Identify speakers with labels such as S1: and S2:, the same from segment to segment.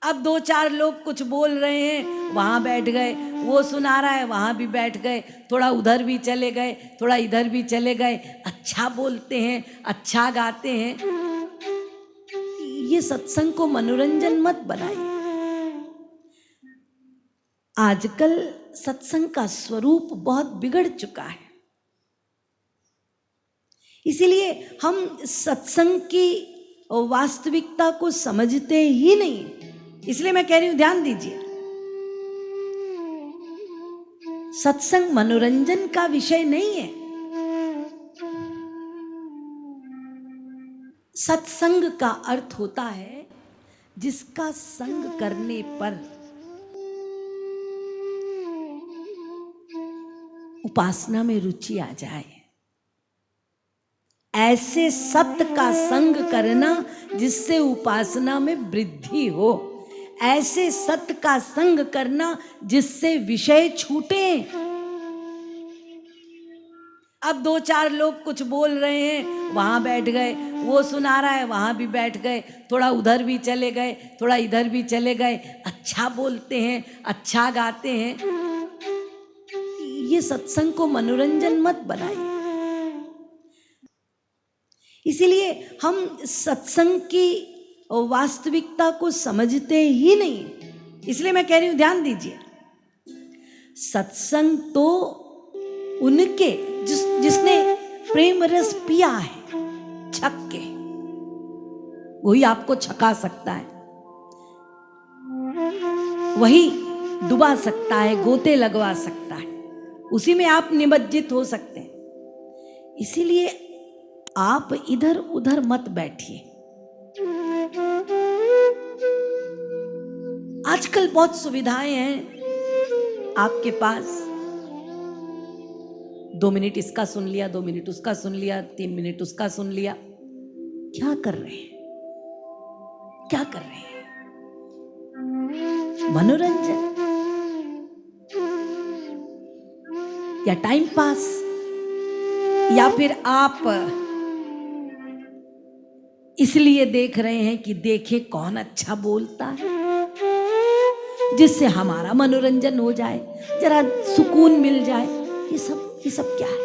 S1: अब दो चार लोग कुछ बोल रहे हैं, वहां बैठ गए, वो सुना रहा है वहां भी बैठ गए, थोड़ा उधर भी चले गए, थोड़ा इधर भी चले गए। अच्छा बोलते हैं, अच्छा गाते हैं। ये सत्संग को मनोरंजन मत बनाइए। आजकल सत्संग का स्वरूप बहुत बिगड़ चुका है, इसीलिए हम सत्संग की वास्तविकता को समझते ही नहीं। इसलिए मैं कह रही हूं, ध्यान दीजिए, सत्संग मनोरंजन का विषय नहीं है। सत्संग का अर्थ होता है जिसका संग करने पर उपासना में रुचि आ जाए, ऐसे सत्य का संग करना जिससे उपासना में वृद्धि हो, ऐसे सत्य का संग करना जिससे विषय छूटे। अब दो चार लोग कुछ बोल रहे हैं, वहां बैठ गए, वो सुना रहा है वहां भी बैठ गए, थोड़ा उधर भी चले गए, थोड़ा इधर भी चले गए। अच्छा बोलते हैं, अच्छा गाते हैं। ये सत्संग को मनोरंजन मत बनाइए। इसीलिए हम सत्संग की वास्तविकता को समझते ही नहीं। इसलिए मैं कह रही हूं, ध्यान दीजिए, सत्संग तो उनके जिसने प्रेम रस पिया है, छक के, वही आपको छका सकता है, वही डुबा सकता है, गोते लगवा सकता है, उसी में आप निमज्जित हो सकते हैं। इसीलिए आप इधर उधर मत बैठिए। आजकल बहुत सुविधाएं हैं आपके पास, 2 मिनट इसका सुन लिया, 2 मिनट उसका सुन लिया, 3 मिनट उसका सुन लिया। क्या कर रहे हैं, क्या कर रहे हैं? मनोरंजन या टाइम पास, या फिर आप इसलिए देख रहे हैं कि देखे कौन अच्छा बोलता है, जिससे हमारा मनोरंजन हो जाए, जरा सुकून मिल जाए। ये सब क्या है?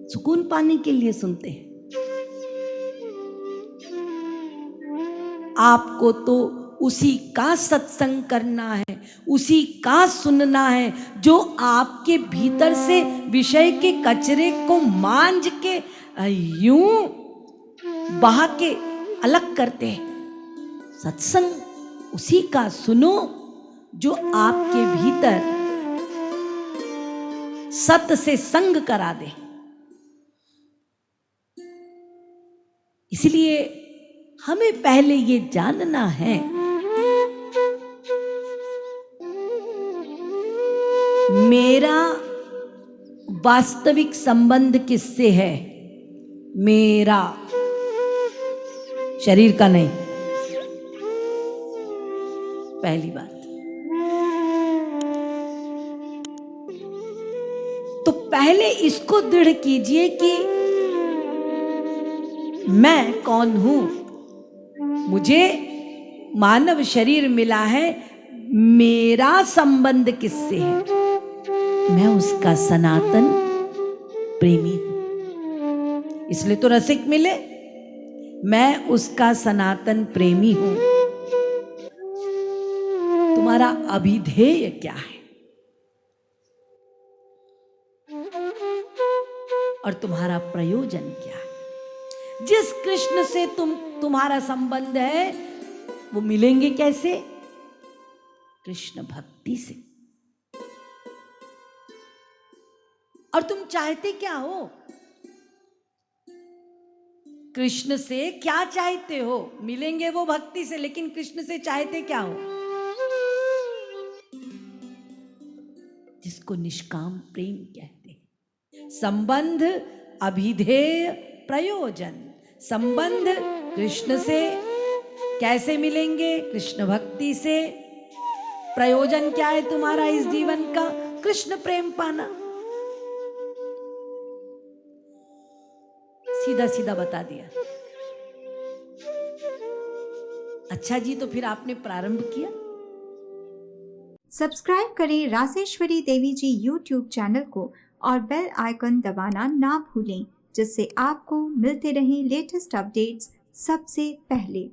S1: सुकून पाने के लिए सुनते हैं। आपको तो उसी का सत्संग करना है, उसी का सुनना है जो आपके भीतर से विषय के कचरे को मांझ के यूं बहा के अलग करते हैं। सत्संग उसी का सुनो जो आपके भीतर सत्य से संग करा दे। इसलिए हमें पहले ये जानना है, मेरा वास्तविक संबंध किससे है? मेरा, शरीर का नहीं। पहली बात तो पहले इसको दृढ़ कीजिए कि मैं कौन हूं। मुझे मानव शरीर मिला है, मेरा संबंध किससे है? मैं उसका सनातन प्रेमी हूं, इसलिए तो रसिक मिले। मैं उसका सनातन प्रेमी हूं। तुम्हारा अभिधेय क्या है और तुम्हारा प्रयोजन क्या है? जिस कृष्ण से तुम्हारा संबंध है, वो मिलेंगे कैसे? कृष्ण भक्ति से। और तुम चाहते क्या हो? कृष्ण से क्या चाहते हो? मिलेंगे वो भक्ति से, लेकिन कृष्ण से चाहते क्या हो? जिसको निष्काम प्रेम कहते हैं। संबंध, अभिधेय, प्रयोजन। संबंध कृष्ण से, कैसे मिलेंगे? कृष्ण भक्ति से। प्रयोजन क्या है तुम्हारा इस जीवन का? कृष्ण प्रेम पाना। सीधा सीधा बता दिया। अच्छा जी, तो फिर आपने प्रारंभ किया।
S2: सब्सक्राइब करें रासेश्वरी देवी जी YouTube चैनल को और बेल आइकन दबाना ना भूलें, जिससे आपको मिलते रहें लेटेस्ट अपडेट्स सबसे पहले।